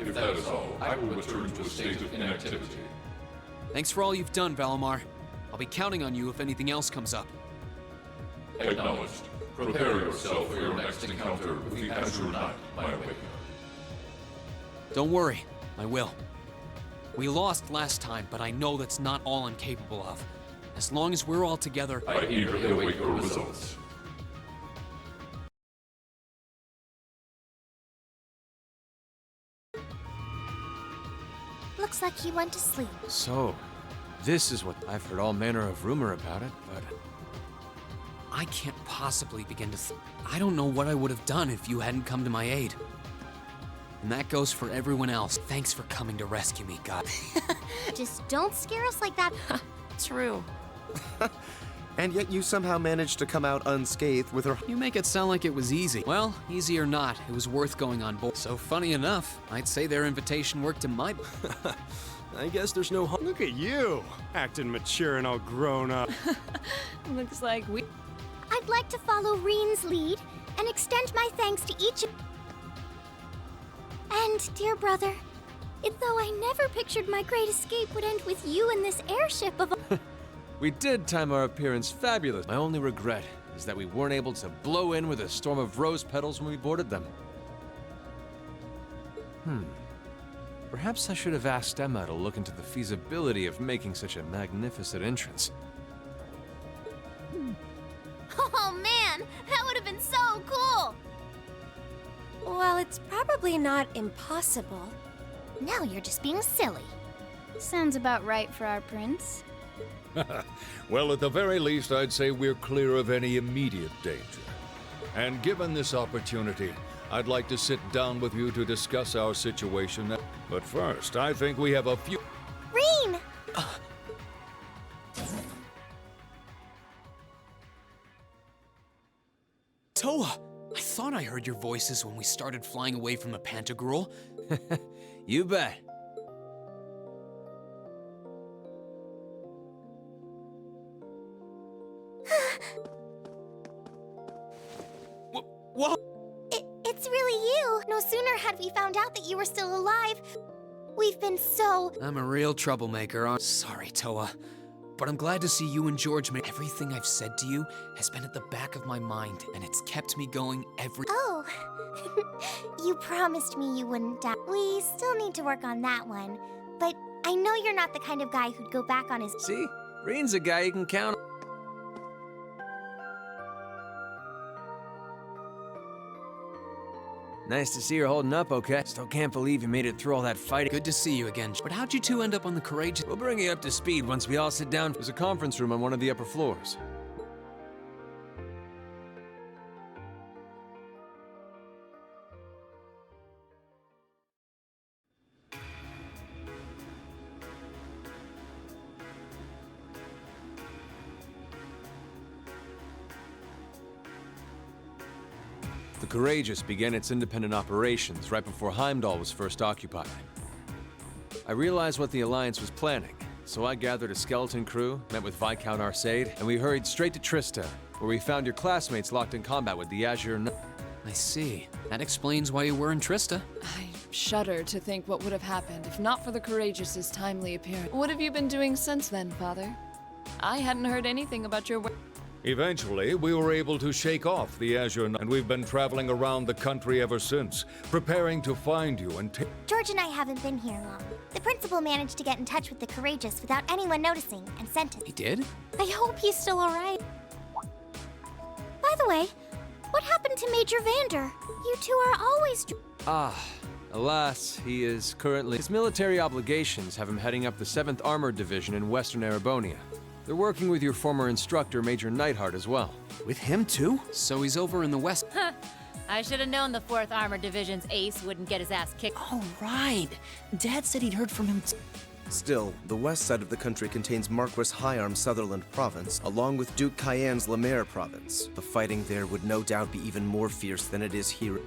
If that is all, I will return to a state of inactivity. Thanks for all you've done, Valimar. I'll be counting on you if anything else comes up. Acknowledged. Prepare yourself for your next encounter with the Azure Knight, my awakener. Don't worry, I will. We lost last time, but I know that's not all I'm capable of. As long as we're all together, I eagerly await your results. Looks like he went to sleep. So, this is what I've heard all manner of rumor about it, but I can't possibly begin to I don't know what I would have done if you hadn't come to my aid. And that goes for everyone else. Thanks for coming to rescue me, God. Just don't scare us like that. True. And yet you somehow managed to come out unscathed with her. You make it sound like it was easy. Well, easy or not, it was worth going on board. So funny enough, I'd say their invitation worked to my... I guess there's no harm. Look at you, acting mature and all grown up. Looks like we... I'd like to follow Reen's lead and extend my thanks to each of... And, dear brother, though I never pictured my great escape would end with you in this airship of... We did time our appearance fabulous. My only regret is that we weren't able to blow in with a storm of rose petals when we boarded them. Perhaps I should have asked Emma to look into the feasibility of making such a magnificent entrance. Oh man, that would have been so cool! Well, it's probably not impossible. Now you're just being silly. Sounds about right for our prince. Well, at the very least, I'd say we're clear of any immediate danger. And given this opportunity, I'd like to sit down with you to discuss our situation. But first, I think we have a few... Reen! Toa! I thought I heard your voices when we started flying away from the Pantagruel. You bet. Whoa! It's really you! No sooner had we found out that you were still alive. We've been so... I'm a real troublemaker. Sorry, Toa. But I'm glad to see you and George make... Everything I've said to you has been at the back of my mind, and it's kept me going every... Oh. You promised me you wouldn't die. We still need to work on that one. But I know you're not the kind of guy who'd go back on his... See? Reen's a guy you can count on. Nice to see you're holding up okay. Still can't believe you made it through all that fighting. Good to see you again. But how'd you two end up on the Courageous? We'll bring you up to speed once we all sit down. There's a conference room on one of the upper floors. The Courageous began its independent operations right before Heimdall was first occupied. I realized what the Alliance was planning, so I gathered a skeleton crew, met with Viscount Arcade, and we hurried straight to Trista, where we found your classmates locked in combat with the Azure Knight. I see. That explains why you were in Trista. I shudder to think what would have happened if not for the Courageous's timely appearance. What have you been doing since then, Father? I hadn't heard anything about your... Eventually, we were able to shake off the Azure Knight, and we've been traveling around the country ever since, preparing to find you and take... George and I haven't been here long. The principal managed to get in touch with the Courageous without anyone noticing and sent us. He did? I hope he's still alright. By the way, what happened to Major Vander? You two are always... Alas, he is currently... His military obligations have him heading up the 7th Armored Division in Western Erebonia. They're working with your former instructor, Major Neidhart, as well. With him, too? So he's over in the west... I should have known the 4th Armored Division's ace wouldn't get his ass kicked. Oh, right. Dad said he'd heard from him. Still, the west side of the country contains Marquis Hyarm Sutherland Province, along with Duke Cayenne's Lemaire Province. The fighting there would no doubt be even more fierce than it is here.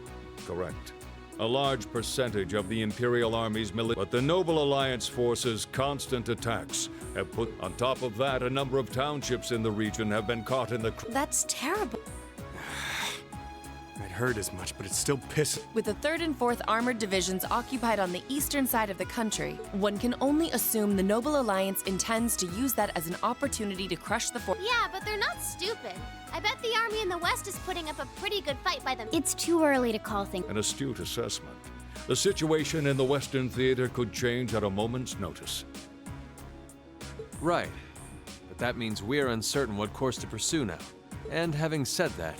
Correct. A large percentage of the Imperial Army's military, but the Noble Alliance forces' constant attacks have put... On top of that, a number of townships in the region have been caught in the... That's terrible. I'd heard as much, but it's still pissing. With the 3rd and 4th Armored Divisions occupied on the eastern side of the country, one can only assume the Noble Alliance intends to use that as an opportunity to crush the force. Yeah, but they're not stupid. I bet the army in the west is putting up a pretty good fight by them. It's too early to call things. An astute assessment. The situation in the Western Theater could change at a moment's notice. Right. But that means we're uncertain what course to pursue now. And having said that,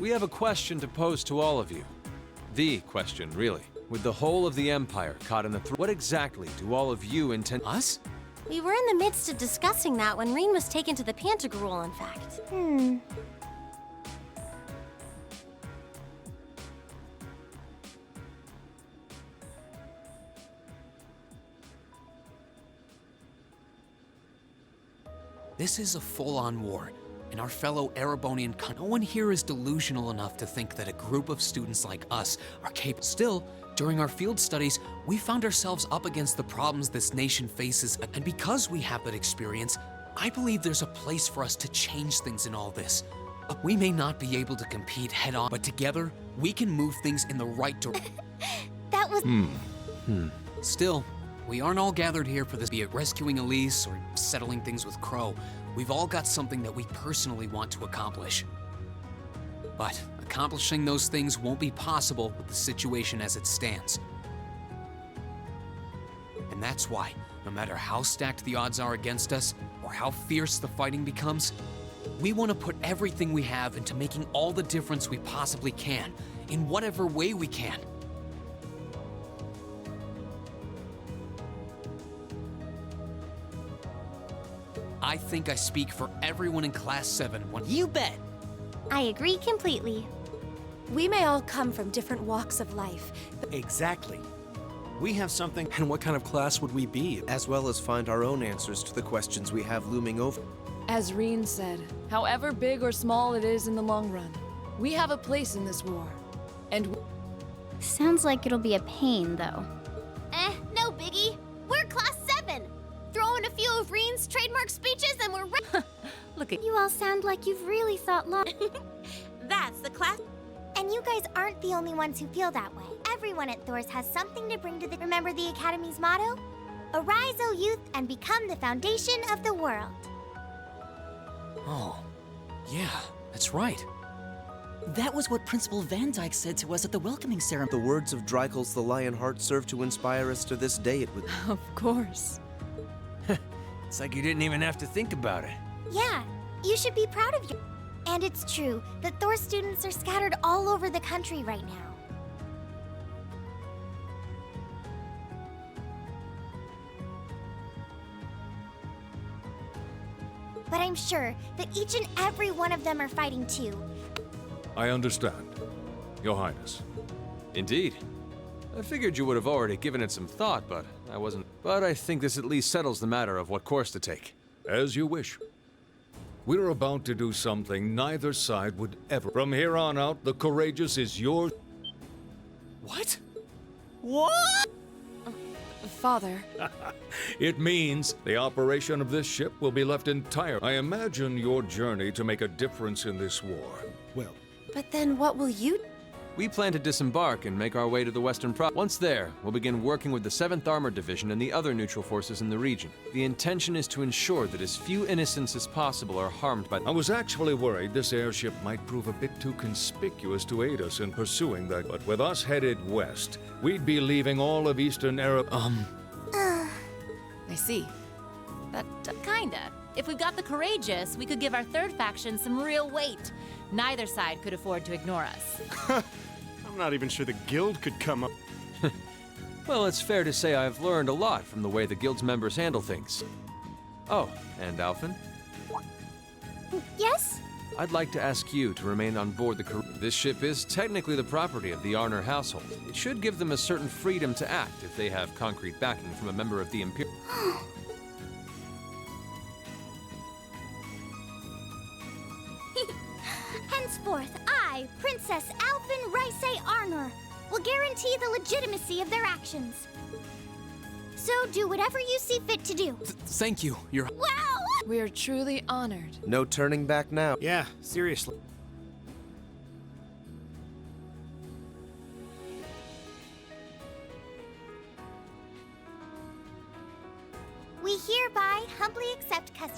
we have a question to pose to all of you. The question, really. With the whole of the Empire caught in the what exactly do all of you intend— Us? We were in the midst of discussing that when Rean was taken to the Pantagruel, in fact. This is a full-on war, and our fellow Erebonian no one here is delusional enough to think that a group of students like us are capable. Still, during our field studies, we found ourselves up against the problems this nation faces, and because we have that experience, I believe there's a place for us to change things in all this. We may not be able to compete head-on, but together, we can move things in the right direction. That was... Still, we aren't all gathered here for this, be it rescuing Elise or settling things with Crow. We've all got something that we personally want to accomplish. But accomplishing those things won't be possible with the situation as it stands. And that's why, no matter how stacked the odds are against us, or how fierce the fighting becomes, we want to put everything we have into making all the difference we possibly can, in whatever way we can. I think I speak for everyone in Class 7 when— You bet! I agree completely. We may all come from different walks of life, Exactly. We have something. And what kind of class would we be? As well as find our own answers to the questions we have looming over. As Rean said, however big or small it is in the long run, we have a place in this war. And Sounds like it'll be a pain, though. No biggie. We're Class 7. Throw in a few of Rean's trademark speeches and we're look at You all sound like you've really thought long. That's the class. And you guys aren't the only ones who feel that way. Everyone at Thor's has something to bring to the— Remember the Academy's motto? Arise, O youth, and become the foundation of the world. Oh, yeah, that's right. That was what Principal Van Dyke said to us at the welcoming ceremony. The words of Drykel's the Lionheart serve to inspire us to this day, it would— of course. It's like you didn't even have to think about it. Yeah, you should be proud of you. And it's true that Thor students are scattered all over the country right now. But I'm sure that each and every one of them are fighting too. I understand, Your Highness. Indeed. I figured you would have already given it some thought, but I wasn't. But I think this at least settles the matter of what course to take. As you wish. We're about to do something neither side would ever. From here on out, the Courageous is yours. What? What? Father. It means the operation of this ship will be left entire. I imagine your journey to make a difference in this war. Well, But then what will you do? We plan to disembark and make our way to the Western Front. Once there, we'll begin working with the 7th Armored Division and the other neutral forces in the region. The intention is to ensure that as few innocents as possible are harmed by— I was actually worried this airship might prove a bit too conspicuous to aid us in pursuing that. But with us headed west, we'd be leaving all of Eastern Arab— I see. But Kinda. If we got the Courageous, we could give our third faction some real weight. Neither side could afford to ignore us. I'm not even sure the guild could come up. Well, it's fair to say I've learned a lot from the way the Guild's members handle things. Oh, and Alphen? Yes? I'd like to ask you to remain on board the This ship is technically the property of the Arner household. It should give them a certain freedom to act if they have concrete backing from a member of the Imperial. Henceforth, I, Princess Alphen Rice Arnor, will guarantee the legitimacy of their actions. So do whatever you see fit to do. Thank you, Your— Wow! We are truly honored. No turning back now. yeah, seriously.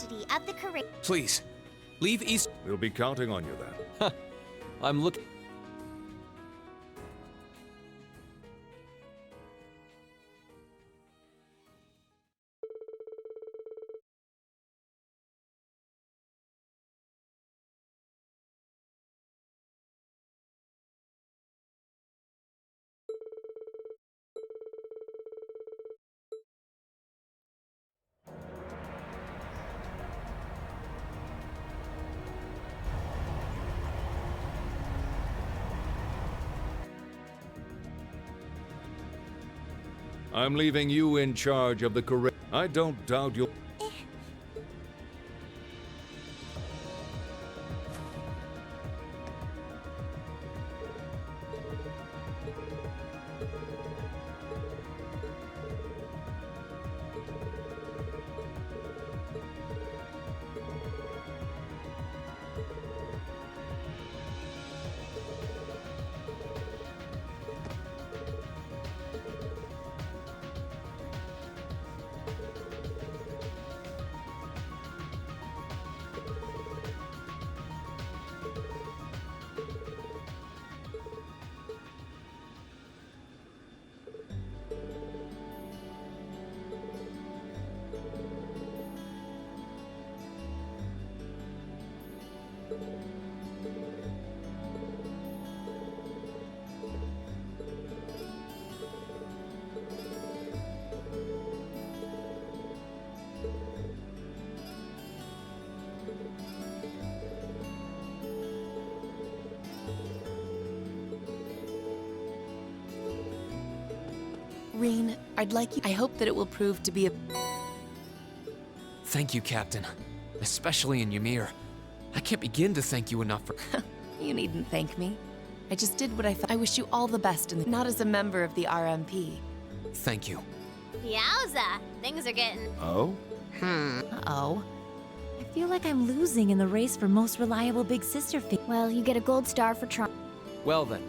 custody of the Courageous. Please, leave East. We'll be counting on you then. I'm looking. I'm leaving you in charge of the Courageous. I don't doubt you'll... Rean, I'd like you. I hope that it will prove to be a. Thank you, Captain. Especially in Ymir. I can't begin to thank you enough for. You needn't thank me. I just did what I thought. I wish you all the best, not as a member of the RMP. Thank you. Yowza! Things are getting... Oh? Uh-oh. I feel like I'm losing in the race for most reliable big sister figure. Well, you get a gold star for trying. Well then,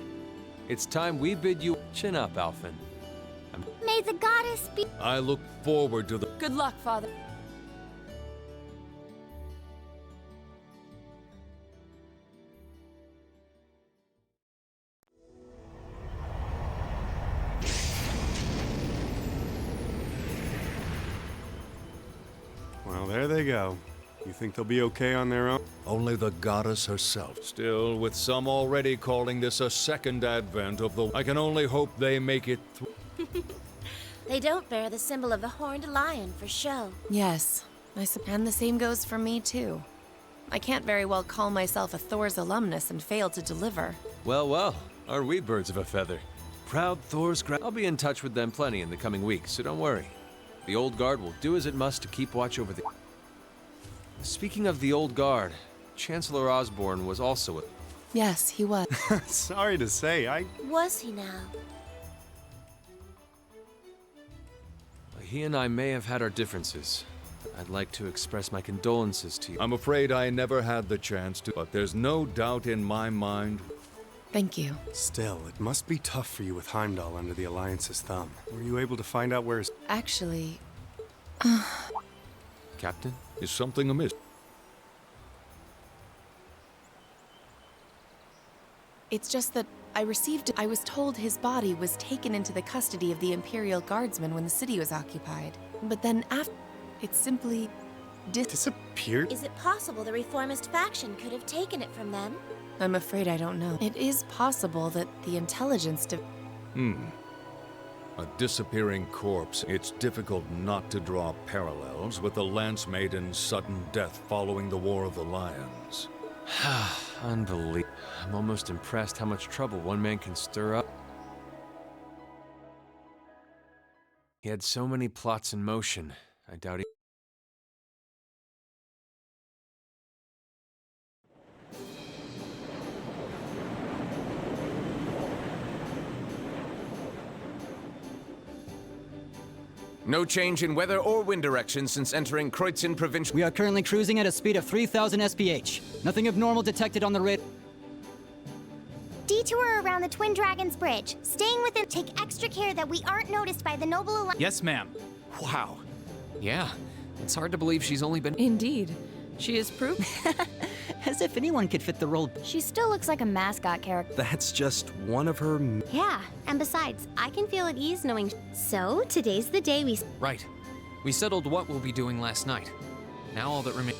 it's time we bid you chin up, Alphen. May the goddess be... I look forward to the... Good luck, Father. Well, there they go. You think they'll be okay on their own? Only the goddess herself. Still, with some already calling this a second advent of the... I can only hope they make it through. They don't bear the symbol of the horned lion for show. Yes, and the same goes for me too. I can't very well call myself a Thor's alumnus and fail to deliver. Well, well, are we birds of a feather? Proud Thor's I'll be in touch with them plenty in the coming weeks, so don't worry. The Old Guard will do as it must to keep watch over the... Speaking of the Old Guard, Chancellor Osborne was also a... Yes, he was. Sorry to say, Was he now? He and I may have had our differences. I'd like to express my condolences to you. I'm afraid I never had the chance to, but there's no doubt in my mind... Thank you. Still, it must be tough for you with Heimdall under the Alliance's thumb. Were you able to find out where his... Actually... Captain? Is something amiss? It's just that I was told his body was taken into the custody of the Imperial Guardsmen when the city was occupied. But then after, it simply disappeared? Is it possible the Reformist faction could have taken it from them? I'm afraid I don't know. It is possible that the intelligence A disappearing corpse. It's difficult not to draw parallels with the Lance Maiden's sudden death following the War of the Lions. Unbelievable. I'm almost impressed how much trouble one man can stir up. He had so many plots in motion, I doubt he... No change in weather or wind direction since entering Kreutzen Provincial. We are currently cruising at a speed of 3,000 SPH. Nothing abnormal detected on the radar. Detour around the Twin Dragons Bridge. Staying within. Take extra care that we aren't noticed by the Noble Alliance. Yes, ma'am. Wow. Yeah, It's hard to believe she's only been— Indeed. She is proof. As if anyone could fit the role. She still looks like a mascot character. That's just one of her. Yeah, and besides, I can feel at ease knowing. So, today's the day we. Right. We settled what we'll be doing last night. Now all that remains—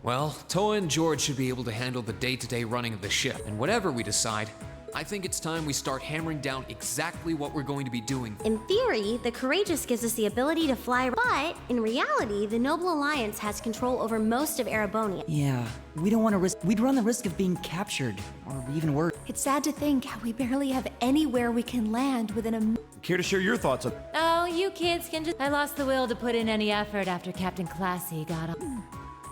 Well, Toa and George should be able to handle the day-to-day running of the ship. And whatever we decide, I think it's time we start hammering down exactly what we're going to be doing. In theory, the Courageous gives us the ability to fly, but in reality, the Noble Alliance has control over most of Erebonia. Yeah, we don't want to risk. We'd run the risk of being captured, or even worse. It's sad to think how we barely have anywhere we can land within a. Care to share your thoughts on? Oh, you kids can just. I lost the will to put in any effort after Captain Classy got on.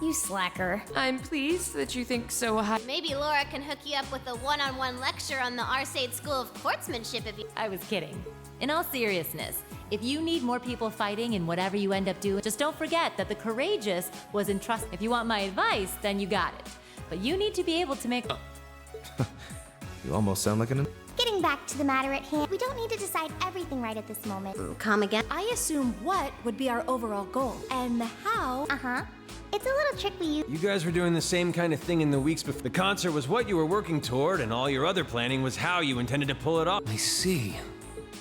You slacker. I'm pleased that you think so high. Maybe Laura can hook you up with a one-on-one lecture on the Arcade School of Sportsmanship if you. I was kidding. In all seriousness, if you need more people fighting in whatever you end up doing, just don't forget that the Courageous was entrusted. If you want my advice, then you got it. But you need to be able to make. You almost sound like an. Getting back to the matter at hand, we don't need to decide everything right at this moment. Come again? I assume what would be our overall goal, and the how. It's a little trick we use. You guys were doing the same kind of thing in the weeks before. The concert was what you were working toward, and all your other planning was how you intended to pull it off. I see.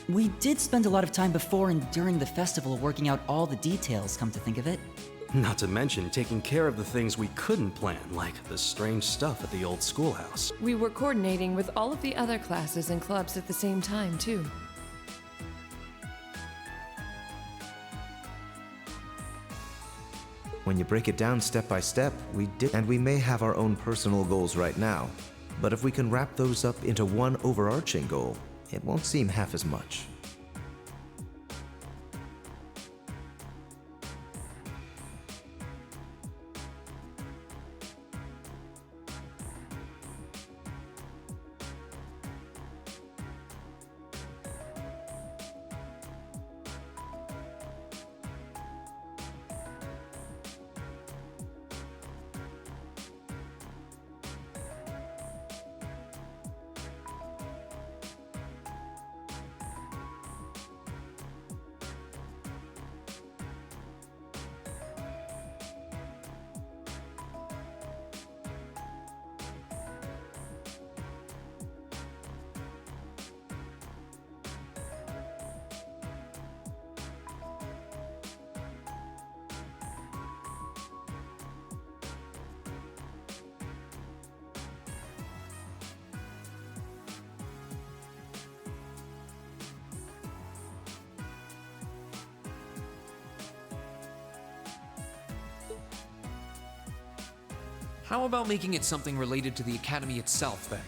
We did spend a lot of time before and during the festival working out all the details, come to think of it. Not to mention taking care of the things we couldn't plan, like the strange stuff at the old schoolhouse. We were coordinating with all of the other classes and clubs at the same time, too. When you break it down step by step, we did, and we may have our own personal goals right now. But if we can wrap those up into one overarching goal, it won't seem half as much. How about making it something related to the Academy itself, then?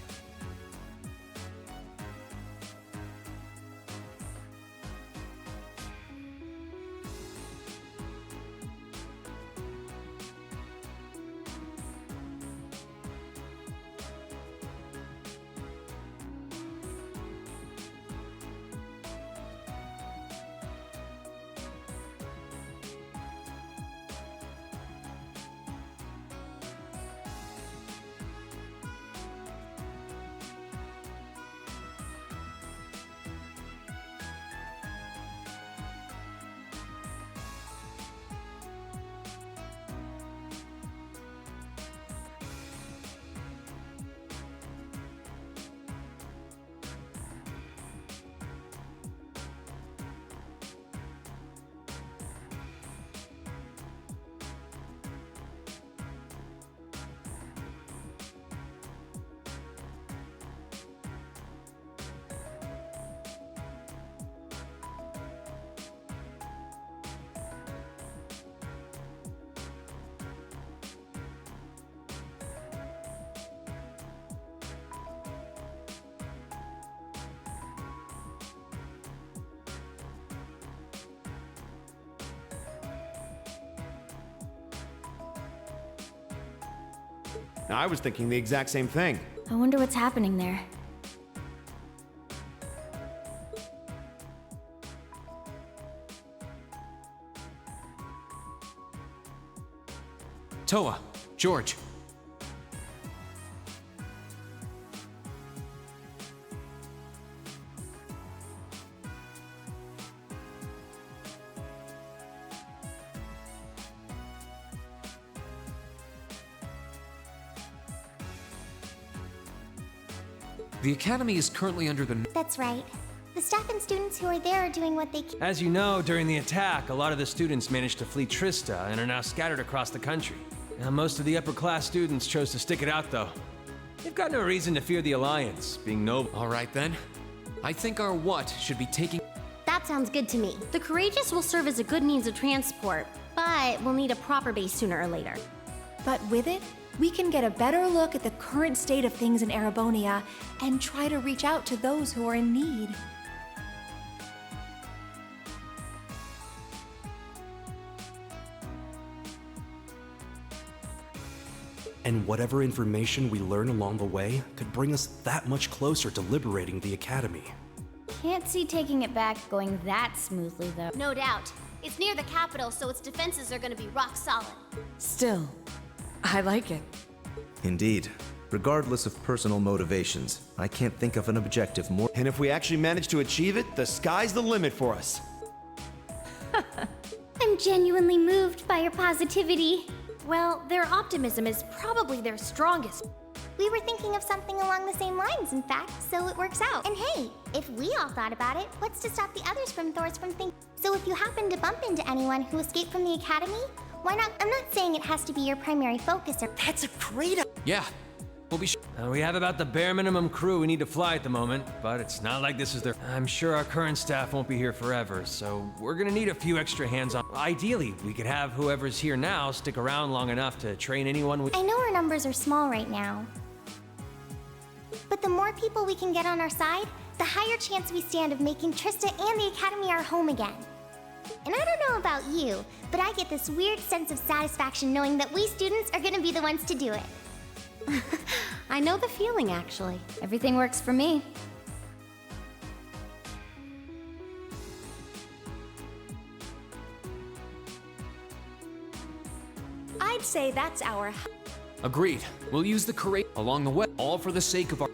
I was thinking the exact same thing. I wonder what's happening there. Toa, George. The Academy is currently under the... That's right. The staff and students who are there are doing what they can. As you know, during the attack, a lot of the students managed to flee Trista and are now scattered across the country. Now, most of the upper-class students chose to stick it out, though. They've got no reason to fear the Alliance, being noble. All right, then. I think our what should be taking... That sounds good to me. The Courageous will serve as a good means of transport, but we'll need a proper base sooner or later. But with it, we can get a better look at the current state of things in Erebonia and try to reach out to those who are in need. And whatever information we learn along the way could bring us that much closer to liberating the Academy. Can't see taking it back going that smoothly, though. No doubt. It's near the capital, so its defenses are gonna be rock solid. Still, I like it. Indeed. Regardless of personal motivations, I can't think of an objective more. And if we actually manage to achieve it, the sky's the limit for us. I'm genuinely moved by your positivity. Well, their optimism is probably their strongest. We were thinking of something along the same lines, in fact, so it works out. And hey, if we all thought about it, what's to stop the others from Thors from thinking? So if you happen to bump into anyone who escaped from the Academy, why not? I'm not saying it has to be your primary focus or... That's a great idea. Yeah, we'll be We have about the bare minimum crew we need to fly at the moment, but it's not like this is their... I'm sure our current staff won't be here forever, so we're gonna need a few extra hands on... Ideally, we could have whoever's here now stick around long enough to train anyone we... I know our numbers are small right now, but the more people we can get on our side, the higher chance we stand of making Trista and the Academy our home again. And I don't know about you, but I get this weird sense of satisfaction knowing that we students are gonna be the ones to do it. I know the feeling, actually. Everything works for me. I'd say that's our... Agreed. We'll use the courage along the way, all for the sake of our...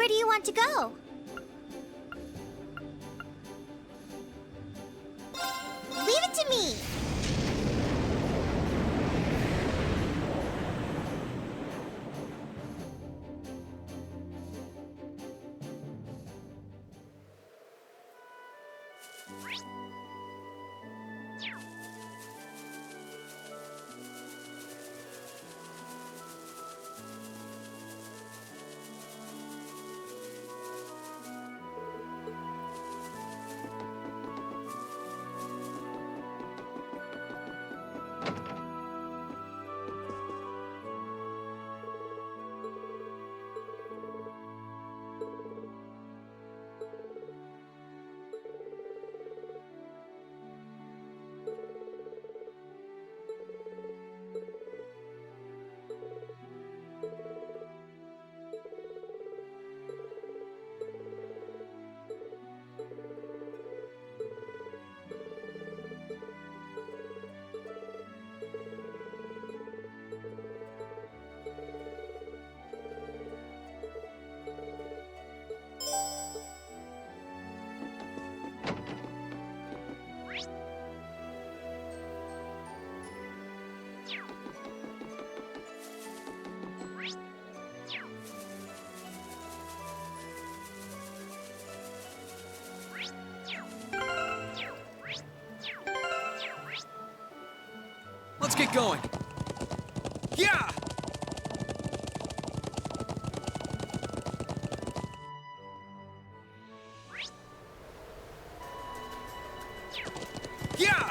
Where do you want to go? Leave it to me! Let's get going. Yeah! Yeah!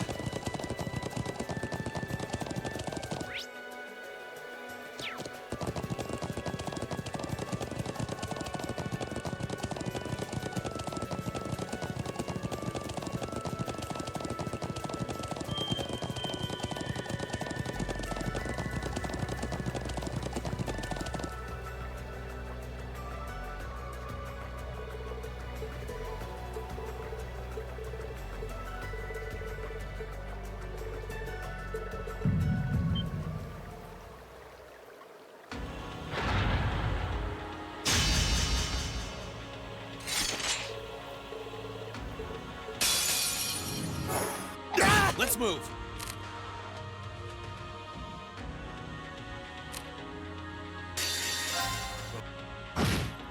Let's move.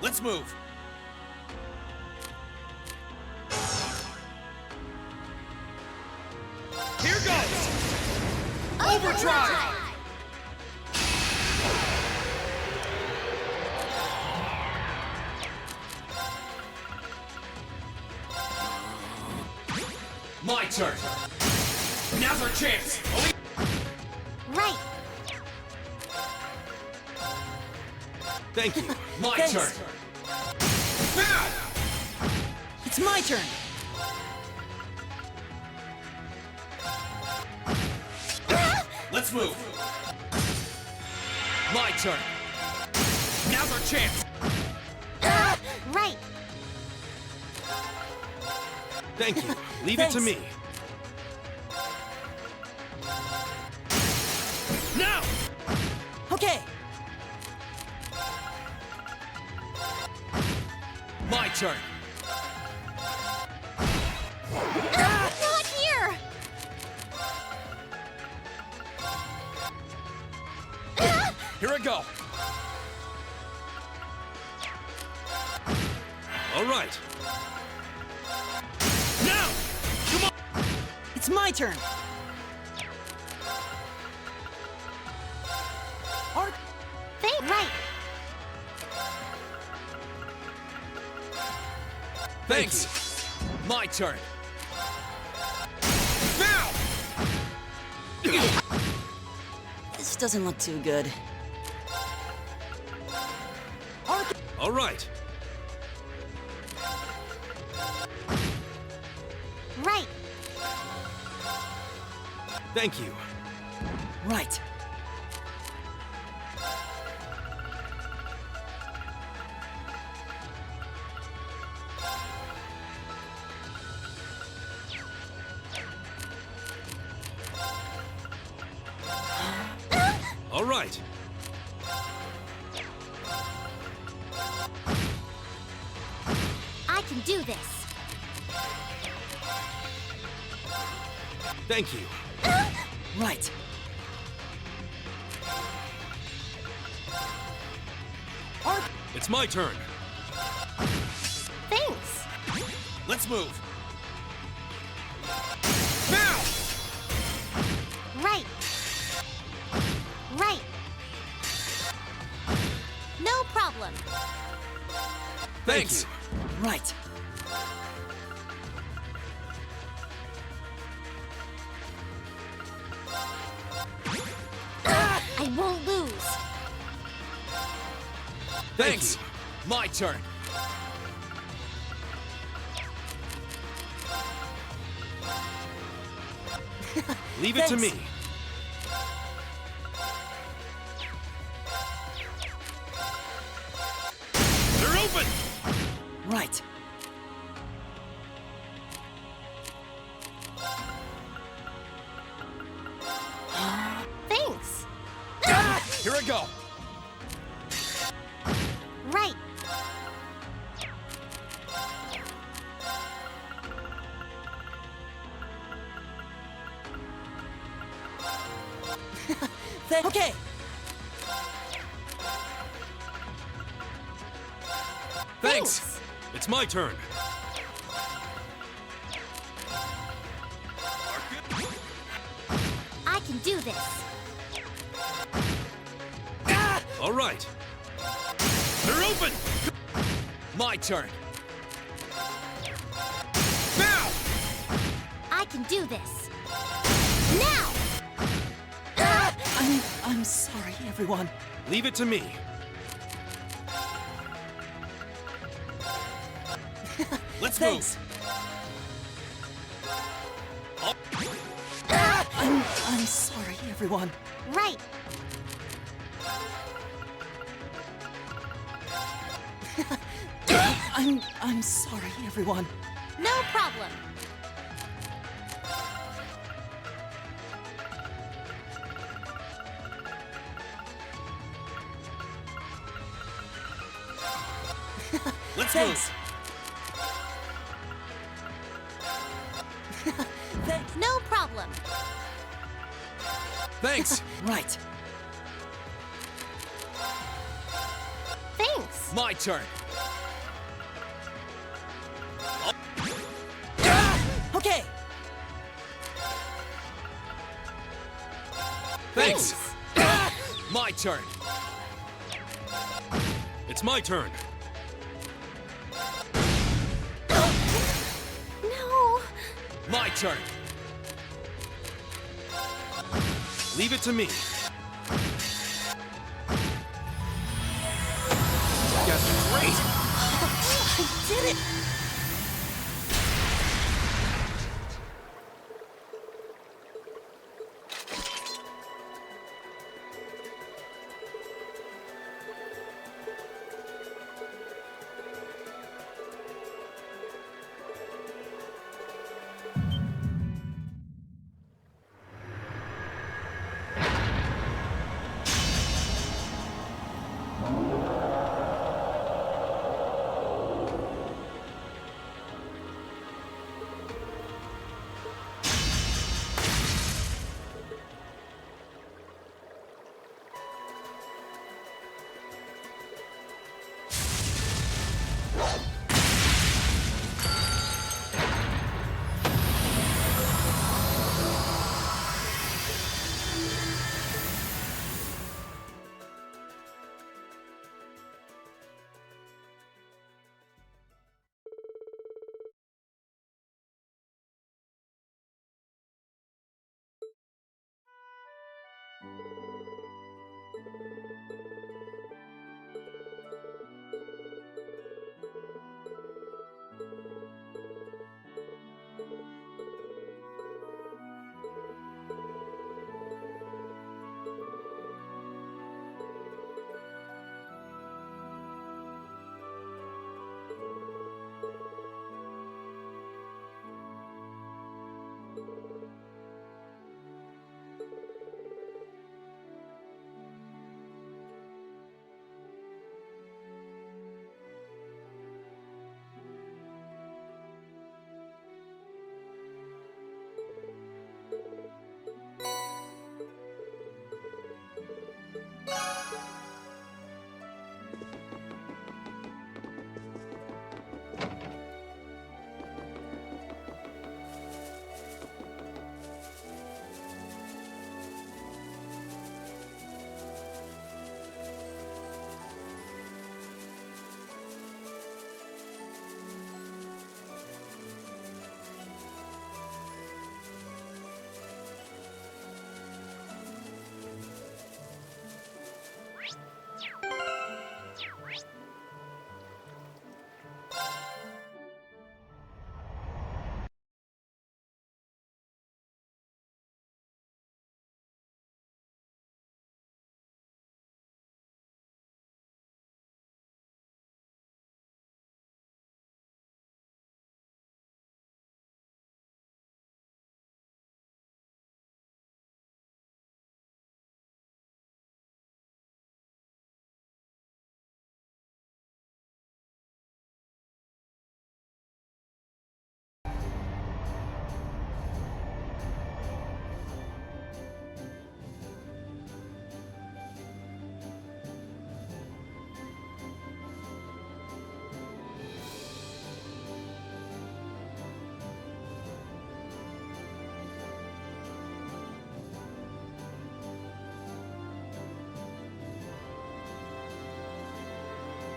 Let's move. Here goes. Overdrive. My turn. Now's our chance! Right! Thank you. My Thanks. turn! It's my turn! Let's move! My turn! Now's our chance! Right! Thank you. Leave it to me. Now! Okay! My turn! Not here! Here I go! All right. Now! Come on! It's my turn! Right! Thanks! My turn! This doesn't look too good. All right. Right! Thank you. Right. All right. do this. Thank you. Right. It's my turn. Thanks. Let's move. Now! Right. Right. No problem. Thanks. Right. I won't lose. Thanks. My turn. Leave it to me. They're open. Right. Thanks. Here I go. Right. Okay. Thanks. It's my turn. I can do this. All right. They're open. My turn. Now. I can do this. Now! I'm sorry, everyone. Leave it to me. Let's Thanks. move. I'm sorry, everyone. Right. I'm sorry, everyone. No problem. Let's Thanks. No problem. Thanks. Right. Thanks. My turn. Okay. Thanks. My turn. It's my turn. No. My turn. Leave it to me. Yes, great. I did it.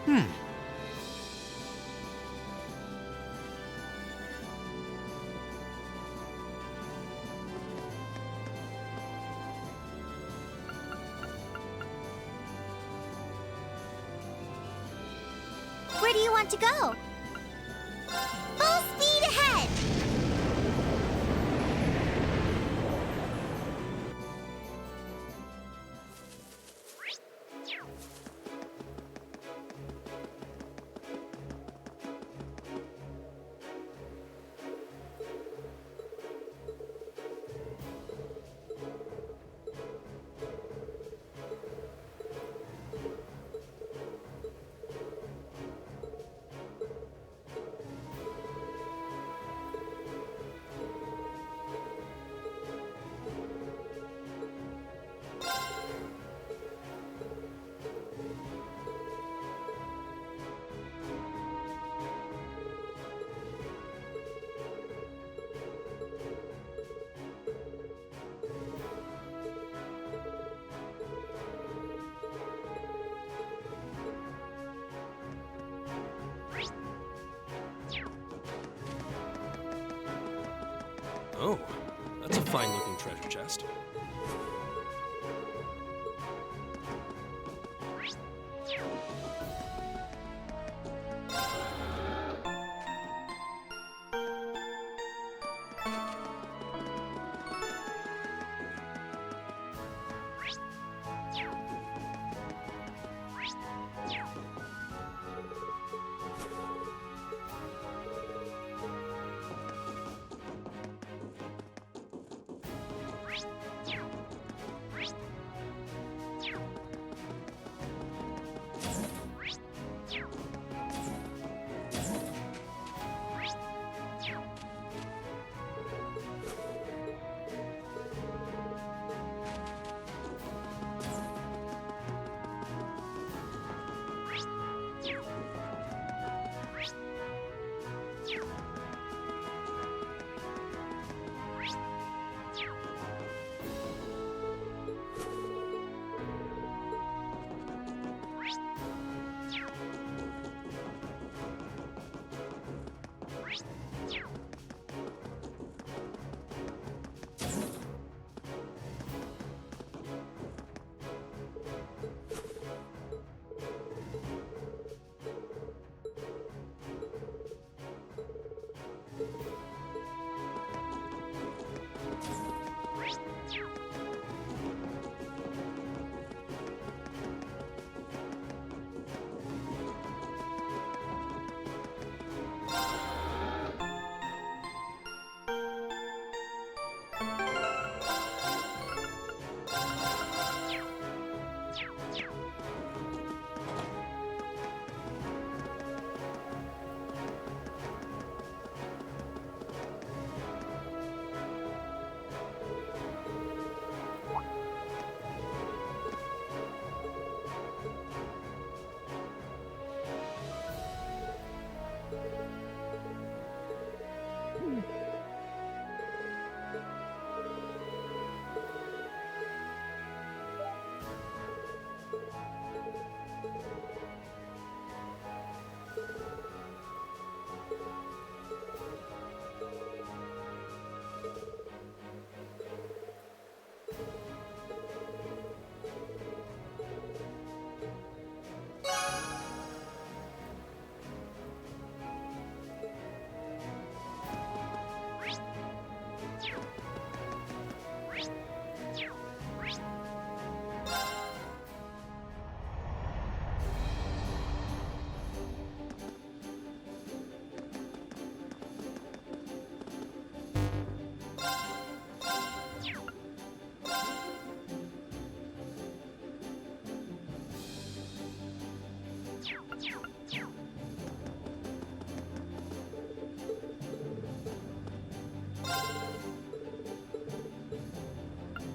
Where do you want to go? Full speed ahead! Oh, that's a fine-looking treasure chest.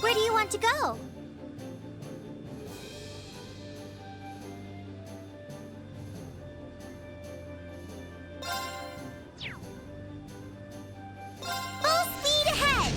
Where do you want to go? Full speed ahead!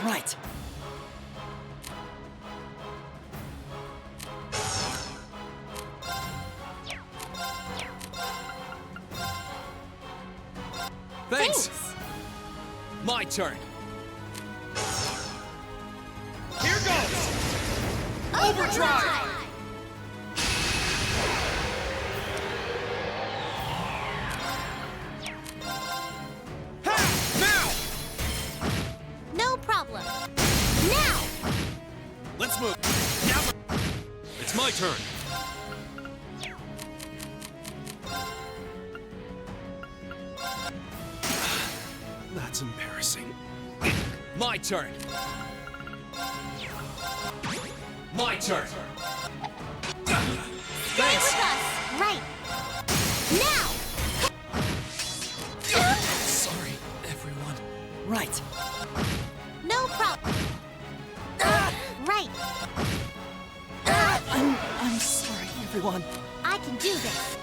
Right. Thanks! My turn. Here goes! Overdrive! No problem. Now! Let's move. It's my turn. That's embarrassing. My turn. My turn. Stay with us! Right! Now! Sorry, everyone. Right. No problem. Right! I'm sorry, everyone. I can do this.